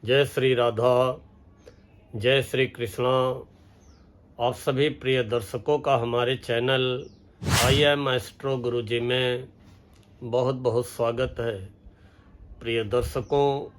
जय श्री राधा, जय श्री कृष्णा। आप सभी प्रिय दर्शकों का हमारे चैनल आई एम एस्ट्रो गुरुजी में बहुत बहुत स्वागत है। प्रिय दर्शकों,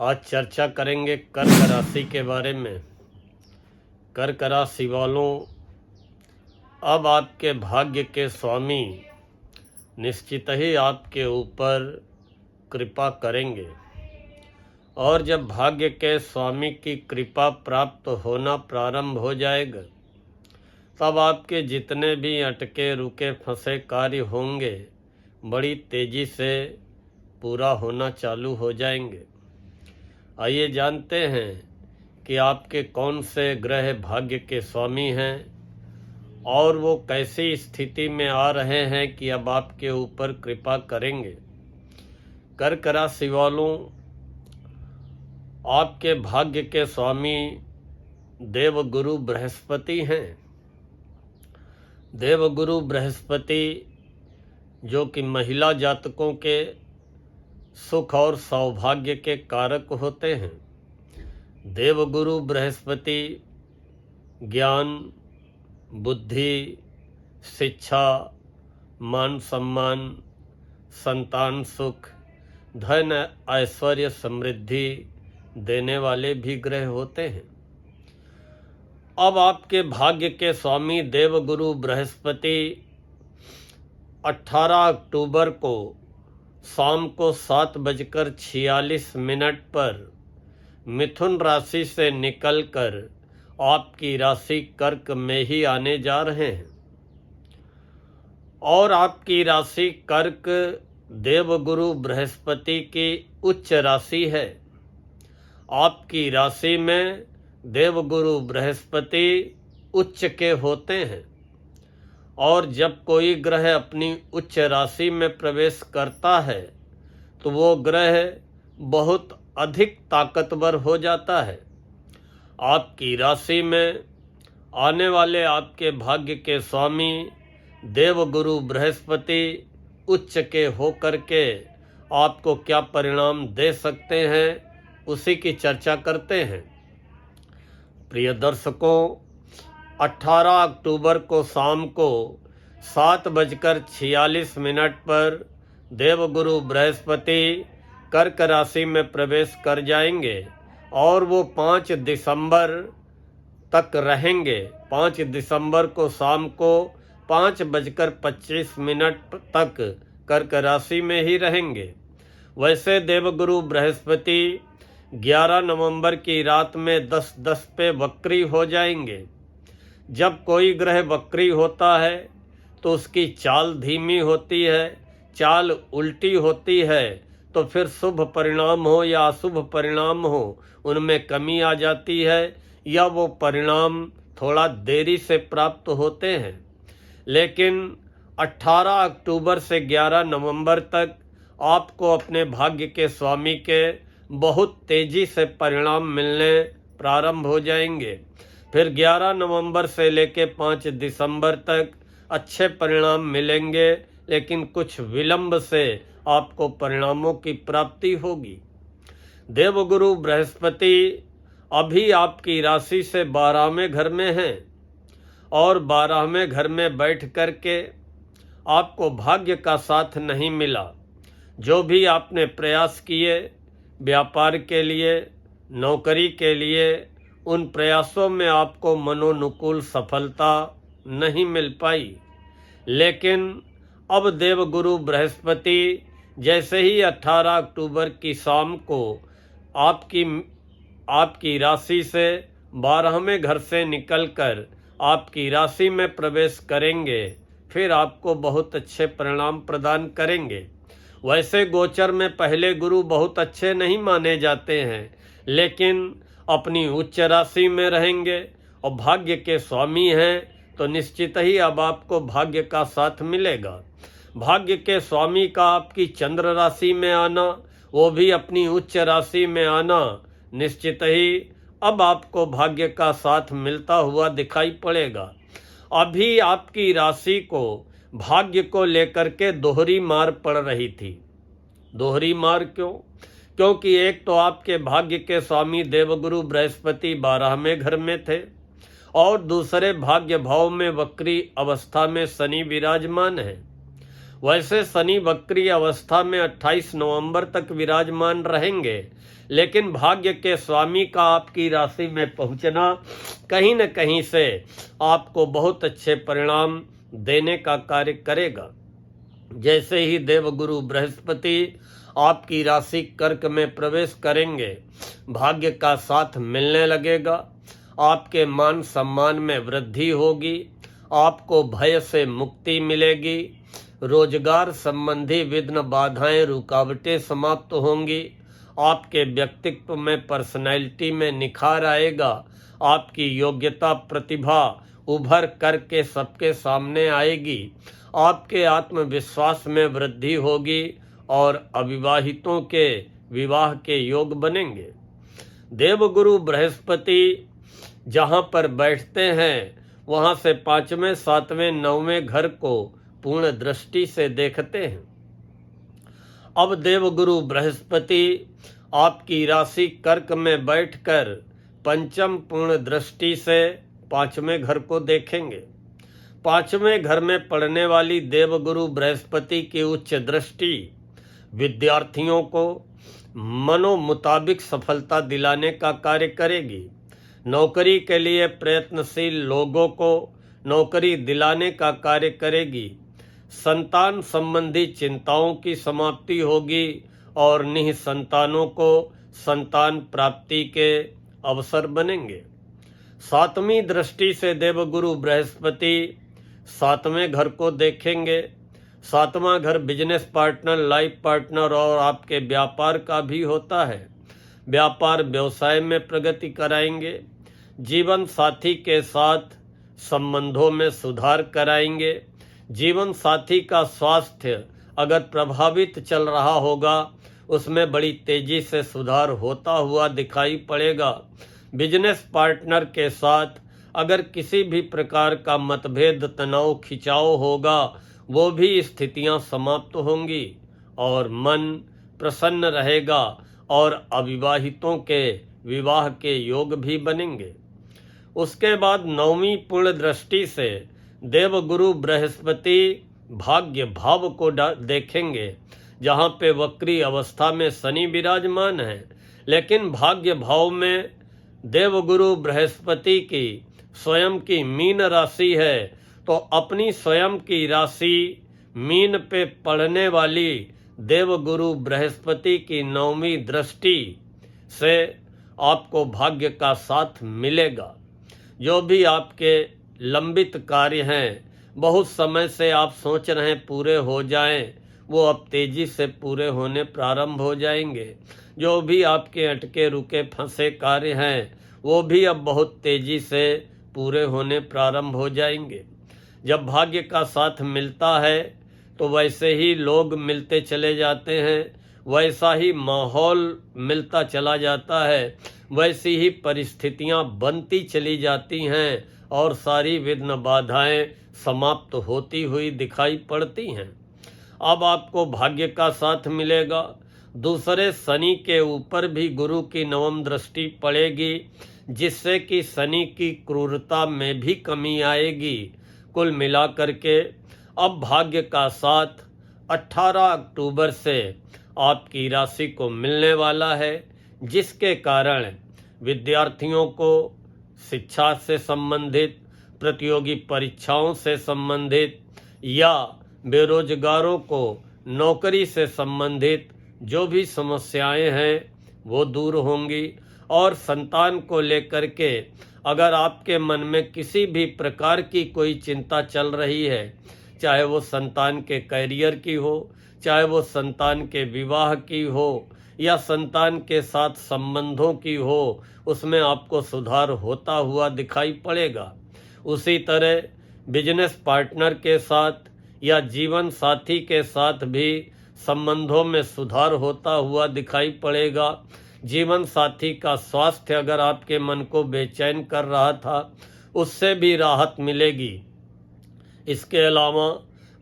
आज चर्चा करेंगे कर्क राशि के बारे में। कर्क राशि वालों, अब आपके भाग्य के स्वामी निश्चित ही आपके ऊपर कृपा करेंगे, और जब भाग्य के स्वामी की कृपा प्राप्त होना प्रारंभ हो जाएगा, तब आपके जितने भी अटके रुके फंसे कार्य होंगे बड़ी तेजी से पूरा होना चालू हो जाएंगे। आइए जानते हैं कि आपके कौन से ग्रह भाग्य के स्वामी हैं और वो कैसी स्थिति में आ रहे हैं कि अब आपके ऊपर कृपा करेंगे। कर्क राशि वालों, आपके भाग्य के स्वामी देवगुरु बृहस्पति हैं। देवगुरु बृहस्पति जो कि महिला जातकों के सुख और सौभाग्य के कारक होते हैं। देवगुरु बृहस्पति ज्ञान, बुद्धि, शिक्षा, मान सम्मान, संतान सुख, धन ऐश्वर्य समृद्धि देने वाले भी ग्रह होते हैं। अब आपके भाग्य के स्वामी देवगुरु बृहस्पति 18 अक्टूबर को शाम को 7:46 पर मिथुन राशि से निकलकर आपकी राशि कर्क में ही आने जा रहे हैं। और आपकी राशि कर्क देवगुरु बृहस्पति की उच्च राशि है। आपकी राशि में देवगुरु बृहस्पति उच्च के होते हैं, और जब कोई ग्रह अपनी उच्च राशि में प्रवेश करता है तो वो ग्रह बहुत अधिक ताकतवर हो जाता है। आपकी राशि में आने वाले आपके भाग्य के स्वामी देवगुरु बृहस्पति उच्च के होकर के आपको क्या परिणाम दे सकते हैं, उसी की चर्चा करते हैं। प्रिय दर्शकों, 18 अक्टूबर को शाम को 7:46 पर देवगुरु बृहस्पति कर्क राशि में प्रवेश कर जाएंगे और वो 5 दिसंबर तक रहेंगे। 5 दिसंबर को शाम को 5:25 तक कर्क राशि में ही रहेंगे। वैसे देवगुरु बृहस्पति 11 नवंबर की रात में 10:10 पे वक्री हो जाएंगे। जब कोई ग्रह वक्री होता है तो उसकी चाल धीमी होती है, चाल उल्टी होती है, तो फिर शुभ परिणाम हो या अशुभ परिणाम हो उनमें कमी आ जाती है, या वो परिणाम थोड़ा देरी से प्राप्त होते हैं। लेकिन 18 अक्टूबर से 11 नवंबर तक आपको अपने भाग्य के स्वामी के बहुत तेजी से परिणाम मिलने प्रारंभ हो जाएंगे। फिर 11 नवंबर से लेकर 5 दिसंबर तक अच्छे परिणाम मिलेंगे, लेकिन कुछ विलंब से आपको परिणामों की प्राप्ति होगी। देवगुरु बृहस्पति अभी आपकी राशि से 12वें घर में हैं, और 12वें घर में बैठ करके आपको भाग्य का साथ नहीं मिला। जो भी आपने प्रयास किए व्यापार के लिए, नौकरी के लिए, उन प्रयासों में आपको मनोनुकूल सफलता नहीं मिल पाई। लेकिन अब देवगुरु बृहस्पति जैसे ही 18 अक्टूबर की शाम को आपकी राशि से 12वें घर से निकलकर आपकी राशि में प्रवेश करेंगे, फिर आपको बहुत अच्छे परिणाम प्रदान करेंगे। वैसे गोचर में पहले गुरु बहुत अच्छे नहीं माने जाते हैं, लेकिन अपनी उच्च राशि में रहेंगे और भाग्य के स्वामी हैं तो निश्चित ही अब आपको भाग्य का साथ मिलेगा। भाग्य के स्वामी का आपकी चंद्र राशि में आना, वो भी अपनी उच्च राशि में आना, निश्चित ही अब आपको भाग्य का साथ मिलता हुआ दिखाई पड़ेगा। अभी आपकी राशि को भाग्य को लेकर के दोहरी मार पड़ रही थी। दोहरी मार क्यों? क्योंकि एक तो आपके भाग्य के स्वामी देवगुरु बृहस्पति 12वें घर में थे और दूसरे भाग्य भाव में वक्री अवस्था में शनि विराजमान है। वैसे शनि वक्री अवस्था में 28 नवंबर तक विराजमान रहेंगे, लेकिन भाग्य के स्वामी का आपकी राशि में पहुंचना कहीं न कहीं से आपको बहुत अच्छे परिणाम देने का कार्य करेगा। जैसे ही देवगुरु बृहस्पति आपकी राशि कर्क में प्रवेश करेंगे, भाग्य का साथ मिलने लगेगा, आपके मान सम्मान में वृद्धि होगी, आपको भय से मुक्ति मिलेगी, रोजगार संबंधी विघ्न बाधाएं रुकावटें समाप्त होंगी, आपके व्यक्तित्व में पर्सनैलिटी में निखार आएगा, आपकी योग्यता प्रतिभा उभर करके सबके सामने आएगी, आपके आत्मविश्वास में वृद्धि होगी और अविवाहितों के विवाह के योग बनेंगे। देवगुरु बृहस्पति जहाँ पर बैठते हैं वहाँ से 5वें 7वें 9वें घर को पूर्ण दृष्टि से देखते हैं। अब देवगुरु बृहस्पति आपकी राशि कर्क में बैठकर पंचम पूर्ण दृष्टि से 5वें घर को देखेंगे। 5वें घर में पड़ने वाली देवगुरु बृहस्पति की उच्च दृष्टि विद्यार्थियों को मनोमुताबिक सफलता दिलाने का कार्य करेगी। नौकरी के लिए प्रयत्नशील लोगों को नौकरी दिलाने का कार्य करेगी। संतान संबंधी चिंताओं की समाप्ति होगी और निःसंतानों को संतान प्राप्ति के अवसर बनेंगे। 7वीं दृष्टि से देवगुरु बृहस्पति 7वें घर को देखेंगे। 7वां घर बिजनेस पार्टनर, लाइफ पार्टनर और आपके व्यापार का भी होता है। व्यापार व्यवसाय में प्रगति कराएंगे। जीवन साथी के साथ संबंधों में सुधार कराएंगे। जीवन साथी का स्वास्थ्य अगर प्रभावित चल रहा होगा उसमें बड़ी तेजी से सुधार होता हुआ दिखाई पड़ेगा। बिजनेस पार्टनर के साथ अगर किसी भी प्रकार का मतभेद, तनाव, खिंचाव होगा वो भी स्थितियां समाप्त होंगी और मन प्रसन्न रहेगा और अविवाहितों के विवाह के योग भी बनेंगे। उसके बाद 9वीं पूर्ण दृष्टि से देवगुरु बृहस्पति भाग्य भाव को देखेंगे, जहाँ पे वक्री अवस्था में शनि विराजमान है, लेकिन भाग्य भाव में देवगुरु बृहस्पति की स्वयं की मीन राशि है, तो अपनी स्वयं की राशि मीन पे पड़ने वाली देवगुरु बृहस्पति की 9वीं दृष्टि से आपको भाग्य का साथ मिलेगा। जो भी आपके लंबित कार्य हैं, बहुत समय से आप सोच रहे हैं पूरे हो जाएं, वो अब तेजी से पूरे होने प्रारंभ हो जाएंगे। जो भी आपके अटके रुके फंसे कार्य हैं वो भी अब बहुत तेजी से पूरे होने प्रारंभ हो जाएंगे। जब भाग्य का साथ मिलता है तो वैसे ही लोग मिलते चले जाते हैं, वैसा ही माहौल मिलता चला जाता है, वैसी ही परिस्थितियां बनती चली जाती हैं और सारी विघ्न बाधाएं समाप्त होती हुई दिखाई पड़ती हैं। अब आपको भाग्य का साथ मिलेगा। दूसरे शनि के ऊपर भी गुरु की 9वीं दृष्टि पड़ेगी, जिससे कि शनि की क्रूरता में भी कमी आएगी। कुल मिलाकर के अब भाग्य का साथ 18 अक्टूबर से आपकी राशि को मिलने वाला है, जिसके कारण विद्यार्थियों को शिक्षा से संबंधित, प्रतियोगी परीक्षाओं से संबंधित या बेरोजगारों को नौकरी से संबंधित जो भी समस्याएं हैं वो दूर होंगी। और संतान को लेकर के अगर आपके मन में किसी भी प्रकार की कोई चिंता चल रही है, चाहे वो संतान के करियर की हो, चाहे वो संतान के विवाह की हो या संतान के साथ संबंधों की हो, उसमें आपको सुधार होता हुआ दिखाई पड़ेगा। उसी तरह बिजनेस पार्टनर के साथ या जीवन साथी के साथ भी संबंधों में सुधार होता हुआ दिखाई पड़ेगा। जीवन साथी का स्वास्थ्य अगर आपके मन को बेचैन कर रहा था, उससे भी राहत मिलेगी। इसके अलावा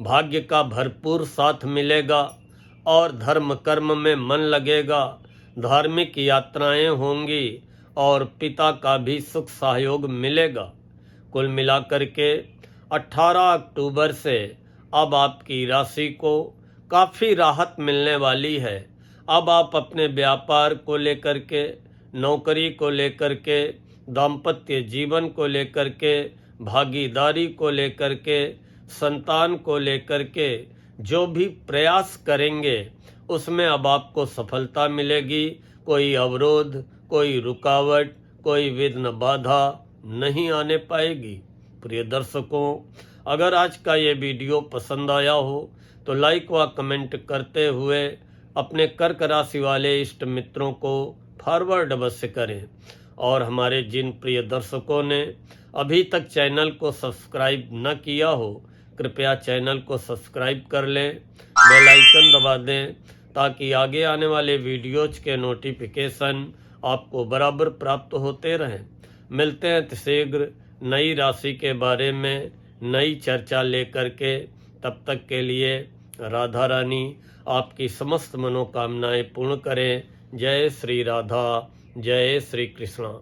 भाग्य का भरपूर साथ मिलेगा और धर्म कर्म में मन लगेगा। धार्मिक यात्राएं होंगी और पिता का भी सुख सहयोग मिलेगा। कुल मिलाकर के 18 अक्टूबर से अब आपकी राशि को काफ़ी राहत मिलने वाली है। अब आप अपने व्यापार को लेकर के, नौकरी को लेकर के, दाम्पत्य जीवन को लेकर के, भागीदारी को लेकर के, संतान को लेकर के जो भी प्रयास करेंगे उसमें अब आपको सफलता मिलेगी। कोई अवरोध, कोई रुकावट, कोई विघ्न बाधा नहीं आने पाएगी। प्रिय दर्शकों, अगर आज का ये वीडियो पसंद आया हो तो लाइक व कमेंट करते हुए अपने कर्क राशि वाले इष्ट मित्रों को फॉरवर्ड अवश्य करें। और हमारे जिन प्रिय दर्शकों ने अभी तक चैनल को सब्सक्राइब न किया हो, कृपया चैनल को सब्सक्राइब कर लें, बेल आइकन दबा दें ताकि आगे आने वाले वीडियोज के नोटिफिकेशन आपको बराबर प्राप्त होते रहें। मिलते हैं शीघ्र नई राशि के बारे में नई चर्चा लेकर के। तब तक के लिए राधा रानी आपकी समस्त मनोकामनाएं पूर्ण करें। जय श्री राधा, जय श्री कृष्णा।